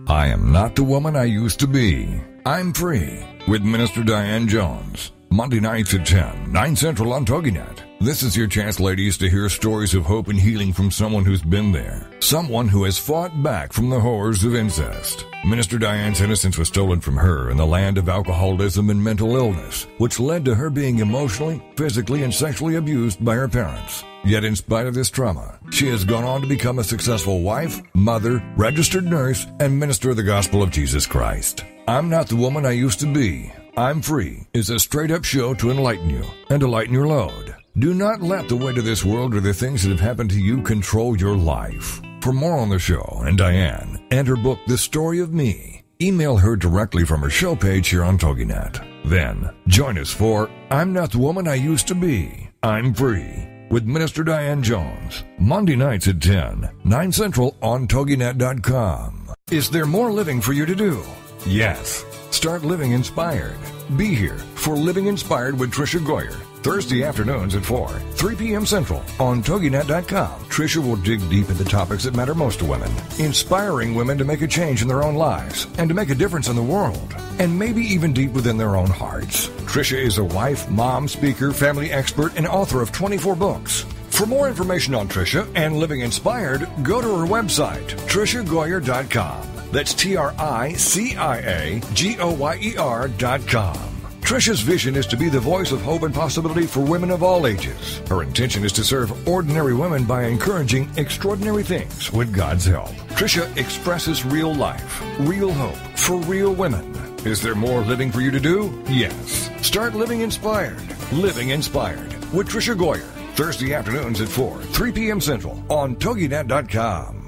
I am not the woman I used to be. I'm free with Minister Diane Jones. Monday nights at 10, 9 Central on TogiNet. This is your chance, ladies, to hear stories of hope and healing from someone who's been there. Someone who has fought back from the horrors of incest. Minister Diane's innocence was stolen from her in the land of alcoholism and mental illness, which led to her being emotionally, physically, and sexually abused by her parents. Yet in spite of this trauma, she has gone on to become a successful wife, mother, registered nurse, and minister of the gospel of Jesus Christ. I'm not the woman I used to be. I'm Free is a straight-up show to enlighten you and to lighten your load. Do not let the weight of this world or the things that have happened to you control your life. For more on the show and Diane and her book, The Story of Me, email her directly from her show page here on TogiNet. Then, join us for I'm Not the Woman I Used to Be. I'm Free with Minister Diane Jones. Monday nights at 10, 9 Central on TogiNet.com. Is there more living for you to do? Yes. Start living inspired. Be here for Living Inspired with Tricia Goyer. Thursday afternoons at 4, 3 p.m. Central on TogiNet.com. Tricia will dig deep into topics that matter most to women, inspiring women to make a change in their own lives and to make a difference in the world. and maybe even deep within their own hearts. Tricia is a wife, mom, speaker, family expert, and author of 24 books. For more information on Tricia and Living Inspired, go to her website, TriciaGoyer.com. That's TriciaGoyer.com. Tricia's vision is to be the voice of hope and possibility for women of all ages. Her intention is to serve ordinary women by encouraging extraordinary things with God's help. Tricia expresses real life, real hope for real women. Is there more living for you to do? Yes. Start living inspired. Living Inspired with Tricia Goyer. Thursday afternoons at 4, 3 p.m. Central on TogiNet.com.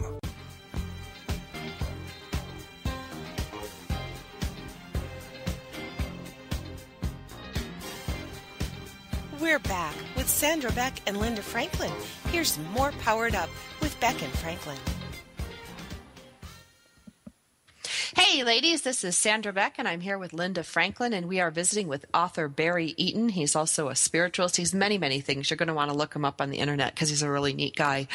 We're back with Sandra Beck and Linda Franklin. Here's more Powered Up with Beck and Franklin. Hey, ladies, this is Sandra Beck, and I'm here with Linda Franklin, and we are visiting with author Barry Eaton. He's also a spiritualist. He's many, many things. You're going to want to look him up on the internet because he's a really neat guy.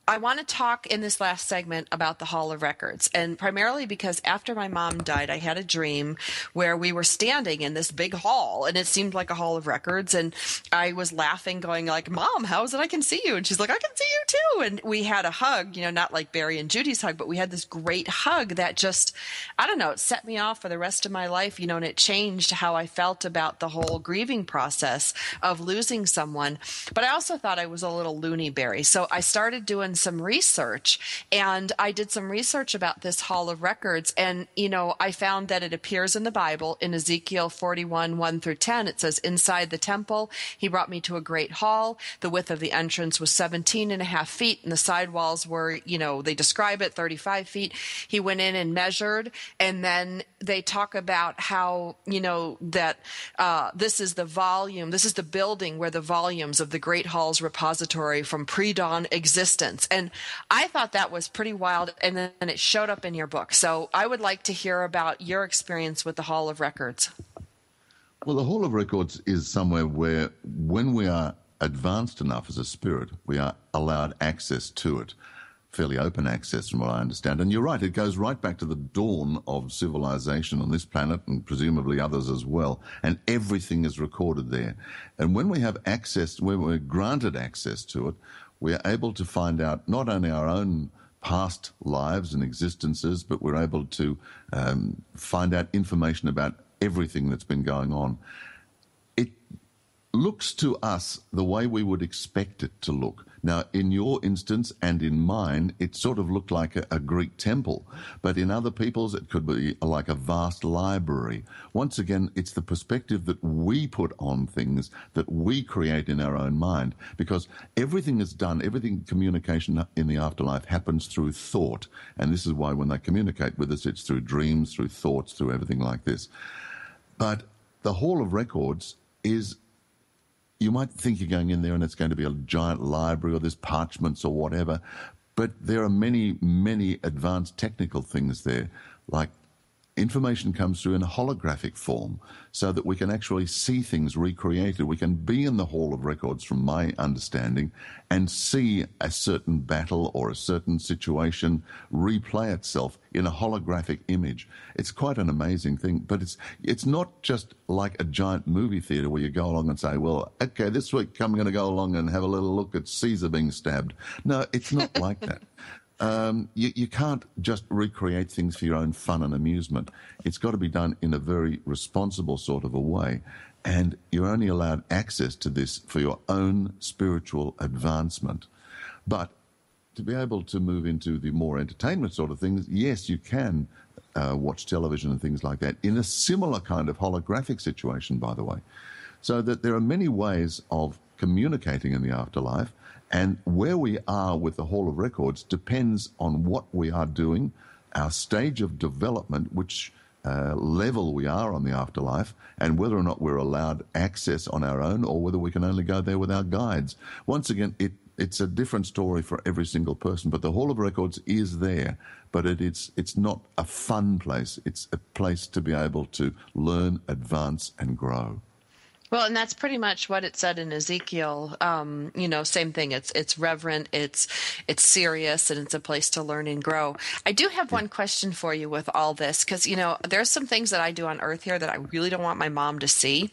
I want to talk in this last segment about the Hall of Records, and primarily because after my mom died, I had a dream where we were standing in this big hall, and it seemed like a Hall of Records, and I was laughing, going like, "Mom, how is it I can see you?" And she's like, "I can see you too." And we had a hug, not like Barry and Judy's hug, but we had this great hug that just, I don't know, it set me off for the rest of my life, and it changed how I felt about the whole grieving process of losing someone. But I also thought I was a little loony, Barry, so I started doing some research, and I did some research about this Hall of Records, and I found that it appears in the Bible in Ezekiel 41, 1 through 10. It says, "Inside the temple, he brought me to a great hall. The width of the entrance was 17.5 feet, and the side walls were, they describe it, 35 feet. He went in and measured, and then they talk about how, that this is the volume, this is the building where the volumes of the Great Hall's repository from pre-dawn existence." And I thought that was pretty wild, and then it showed up in your book. So I would like to hear about your experience with the Hall of Records. Well, the Hall of Records is somewhere where, when we are advanced enough as a spirit, we are allowed access to it, fairly open access from what I understand. And you're right, it goes right back to the dawn of civilization on this planet and presumably others as well. And everything is recorded there. And when we have access, when we're granted access to it, we are able to find out not only our own past lives and existences, but we're able to find out information about everything that's been going on. It looks to us the way we would expect it to look. Now, in your instance and in mine, it sort of looked like a Greek temple, but in other people's, it could be like a vast library. Once again, it's the perspective that we put on things that we create in our own mind, because everything is done, communication in the afterlife happens through thought, and this is why when they communicate with us, it's through dreams, through thoughts, through everything like this. But the Hall of Records is, you might think you're going in there and it's going to be a giant library or there's parchments or whatever, but there are many, many advanced technical things there, like information comes through in a holographic form so that we can actually see things recreated. We can be in the Hall of Records, from my understanding, and see a certain battle or a certain situation replay itself in a holographic image. It's quite an amazing thing, but it's not just like a giant movie theater where you go along and say, well, okay, this week I'm going to go along and have a little look at Caesar being stabbed. No, it's not like that. You can't just recreate things for your own fun and amusement. It's got to be done in a very responsible sort of a way, and you're only allowed access to this for your own spiritual advancement. But to be able to move into the more entertainment sort of things, yes, you can watch television and things like that in a similar kind of holographic situation, by the way. So that there are many ways of communicating in the afterlife, and where we are with the Hall of Records depends on what we are doing, our stage of development, which level we are on the afterlife, and whether or not we're allowed access on our own or whether we can only go there with our guides. Once again, it's a different story for every single person, but the Hall of Records is there, but it's not a fun place. It's a place to be able to learn, advance, and grow. Well, and that's pretty much what it said in Ezekiel. Same thing. It's reverent, it's serious, and it's a place to learn and grow. I do have one question for you with all this, because there's some things that I do on Earth here that I really don't want my mom to see.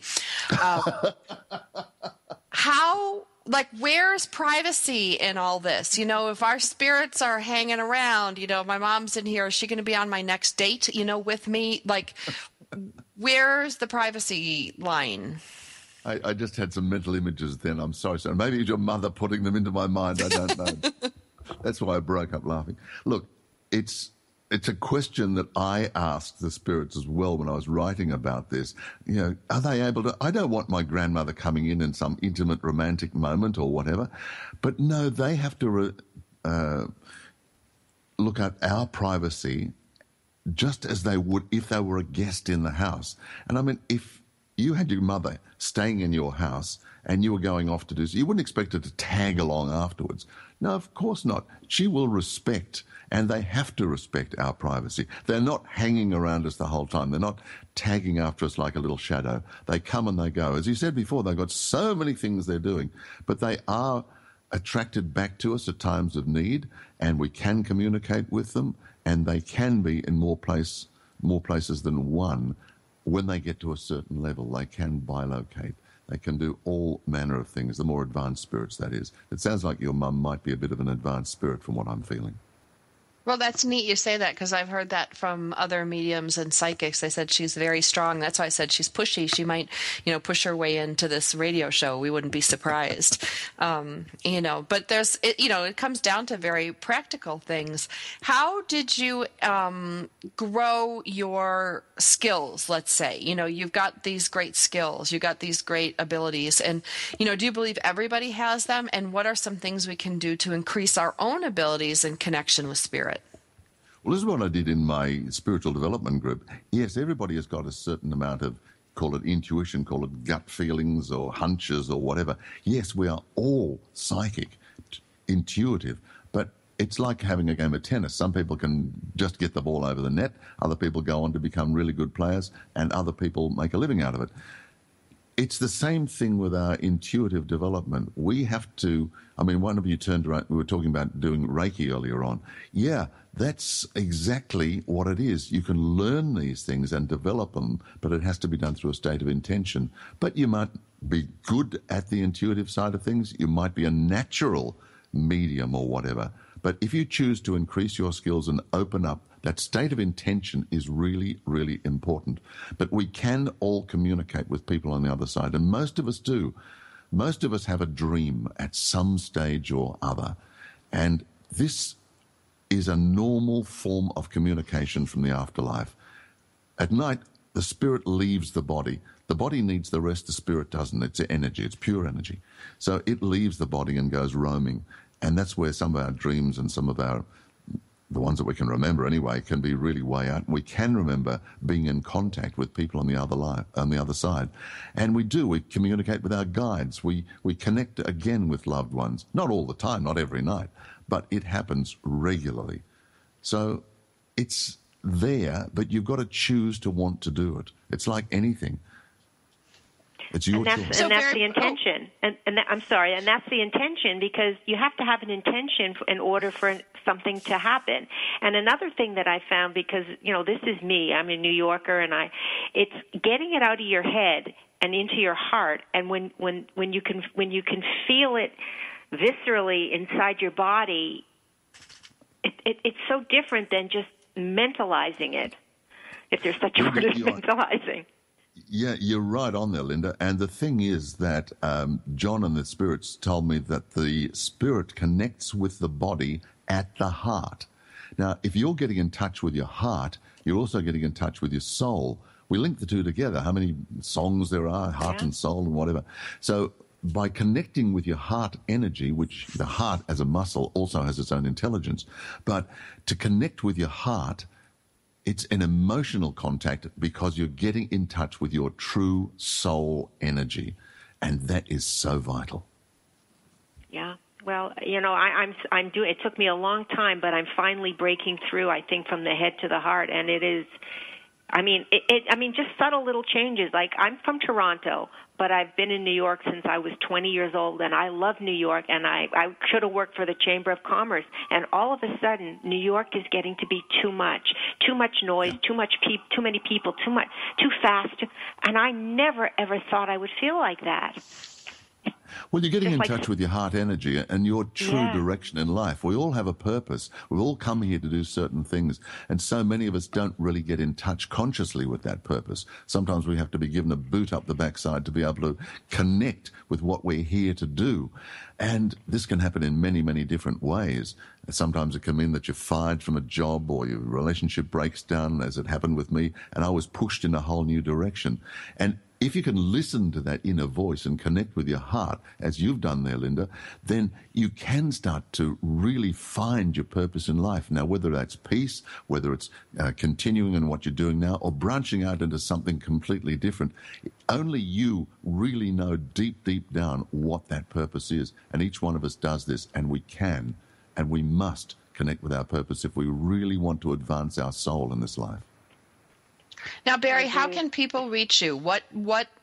Where's privacy in all this? If our spirits are hanging around, my mom's in here, is she going to be on my next date, with me? Like, where's the privacy line? I just had some mental images then. I'm sorry, sir. Maybe it's your mother putting them into my mind. I don't know. That's why I broke up laughing. Look, it's a question that I asked the spirits as well when I was writing about this. Are they able to... I don't want my grandmother coming in some intimate romantic moment or whatever, but no, they have to look at our privacy just as they would if they were a guest in the house. And I mean, if you had your mother staying in your house and you were going off to do so, you wouldn't expect her to tag along afterwards. No, of course not. She will respect, and they have to respect our privacy. They're not hanging around us the whole time. They're not tagging after us like a little shadow. They come and they go. As you said before, they've got so many things they're doing, but they are attracted back to us at times of need, and we can communicate with them, and they can be in more places than one. When they get to a certain level, they can bilocate. They can do all manner of things, the more advanced spirits, that is. It sounds like your mum might be a bit of an advanced spirit from what I'm feeling. Well, that's neat you say that, because I've heard that from other mediums and psychics. They said she's very strong. That's why I said she's pushy. She might, push her way into this radio show. We wouldn't be surprised. But it comes down to very practical things. How did you grow your skills, let's say? You've got these great skills. You've got these great abilities. And, do you believe everybody has them? And what are some things we can do to increase our own abilities and connection with spirit? Well, this is what I did in my spiritual development group. Yes, everybody has got a certain amount of, call it intuition, call it gut feelings or hunches or whatever. Yes, we are all psychic, intuitive, but it's like having a game of tennis. Some people can just get the ball over the net. Other people go on to become really good players, and other people make a living out of it. It's the same thing with our intuitive development. We have to, one of you turned around, we were talking about doing Reiki earlier on. Yeah, that's exactly what it is. You can learn these things and develop them, but it has to be done through a state of intention. But you might be good at the intuitive side of things. You might be a natural medium or whatever. But if you choose to increase your skills and open up, that state of intention is really, really important. But we can all communicate with people on the other side, and most of us do. Most of us have a dream at some stage or other, and this is a normal form of communication from the afterlife. At night, the spirit leaves the body. The body needs the rest, the spirit doesn't. It's energy, it's pure energy. So it leaves the body and goes roaming, and that's where some of our dreams and some of the ones that we can remember anyway, can be really way out. We can remember being in contact with people on the other side. And we communicate with our guides. We connect again with loved ones. Not all the time, not every night, but it happens regularly. So it's there, but you've got to choose to want to do it. It's like anything. It's your choice. And that's the intention. I'm sorry, and that's the intention, because you have to have an intention in order for something to happen. And another thing that I found, because, this is me, I'm a New Yorker, and it's getting it out of your head and into your heart. And when you can feel it viscerally inside your body, it's so different than just mentalizing it, if there's such a word as mentalizing. Yeah, you're right on there, Linda. And the thing is that John and the spirits told me that the spirit connects with the body at the heart. Now, if you're getting in touch with your heart, you're also getting in touch with your soul. We link the two together. How many songs there are, heart and soul and whatever. So by connecting with your heart energy, which the heart as a muscle also has its own intelligence, but to connect with your heart, it's an emotional contact because you're getting in touch with your true soul energy, and that is so vital. Yeah. Well, I'm doing. It took me a long time, but I'm finally breaking through. I think from the head to the heart, and it is. I mean, just subtle little changes. Like, I'm from Toronto, but I've been in New York since I was 20 years old, and I love New York, and I should have worked for the Chamber of Commerce. And all of a sudden, New York is getting to be too much noise, too many people, too fast. And I never, ever thought I would feel like that. Well, you're getting in touch with your heart energy and your true direction in life. We all have a purpose. We all come here to do certain things. And so many of us don't really get in touch consciously with that purpose. Sometimes we have to be given a boot up the backside to be able to connect with what we're here to do. And this can happen in many, many different ways. Sometimes it can mean that you're fired from a job or your relationship breaks down, as it happened with me, and I was pushed in a whole new direction. And if you can listen to that inner voice and connect with your heart, as you've done there, Linda, then you can start to really find your purpose in life. Now, whether that's peace, whether it's continuing in what you're doing now, or branching out into something completely different, only you really know deep, deep down what that purpose is. And each one of us does this, and we can, and we must connect with our purpose if we really want to advance our soul in this life. Now, Barry, how can people reach you? What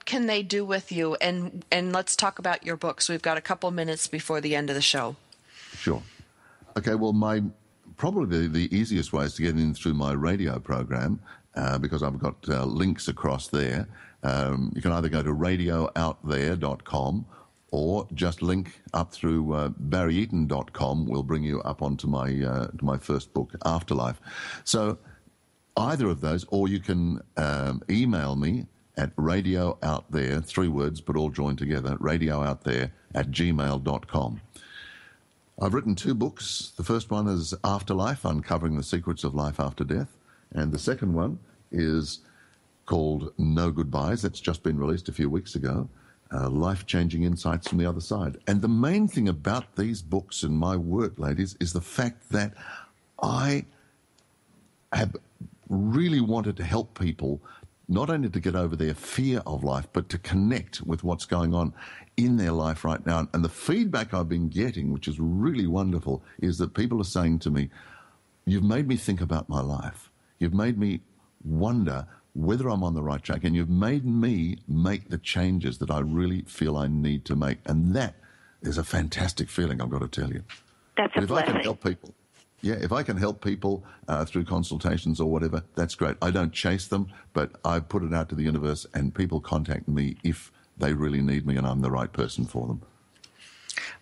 can they do with you? And let's talk about your books. We've got a couple minutes before the end of the show. Sure. Okay, well, probably the easiest way is to get in through my radio program because I've got links across there. You can either go to radioutthere.com or just link up through barryeaton.com. Will bring you up onto to my first book, Afterlife. So either of those, or you can email me at radioutthere, 3 words but all joined together, radioutthere@gmail.com. I've written 2 books. The first one is Afterlife, Uncovering the Secrets of Life After Death. And the second one is called No Goodbyes. That's just been released a few weeks ago. Life-changing insights from the other side. And the main thing about these books and my work, ladies, is the fact that I have really wanted to help people not only to get over their fear of life, but to connect with what's going on in their life right now. And the feedback I've been getting, which is really wonderful, is that people are saying to me, you've made me think about my life. You've made me wonder whether I'm on the right track, and you've made me make the changes that I really feel I need to make. And that is a fantastic feeling, I've got to tell you. That's a blessing. If I can help people, if I can help people through consultations or whatever, that's great. I don't chase them, but I put it out to the universe and people contact me if they really need me and I'm the right person for them.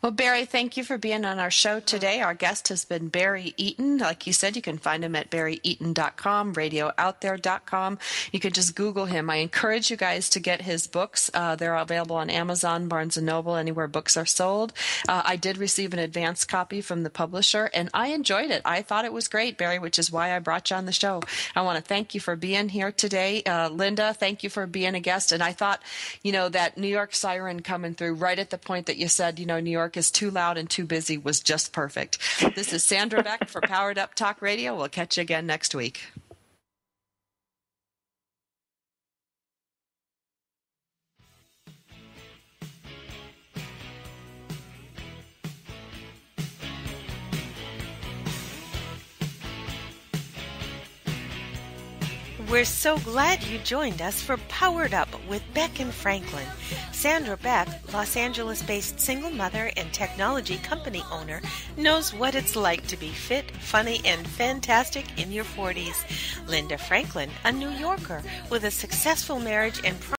Well, Barry, thank you for being on our show today. Our guest has been Barry Eaton. Like you said, you can find him at barryeaton.com, radioutthere.com. You can just Google him. I encourage you guys to get his books. They're available on Amazon, Barnes & Noble, anywhere books are sold. I did receive an advance copy from the publisher, and I enjoyed it. I thought it was great, Barry, which is why I brought you on the show. I want to thank you for being here today. Linda, thank you for being a guest. And I thought, that New York siren coming through right at the point that you said, New York is too loud and too busy was just perfect. This is Sandra Beck for Powered Up Talk Radio. We'll catch you again next week. We're so glad you joined us for Powered Up with Beck and Franklin. Sandra Beck, Los Angeles-based single mother and technology company owner, knows what it's like to be fit, funny, and fantastic in your 40s. Linda Franklin, a New Yorker with a successful marriage and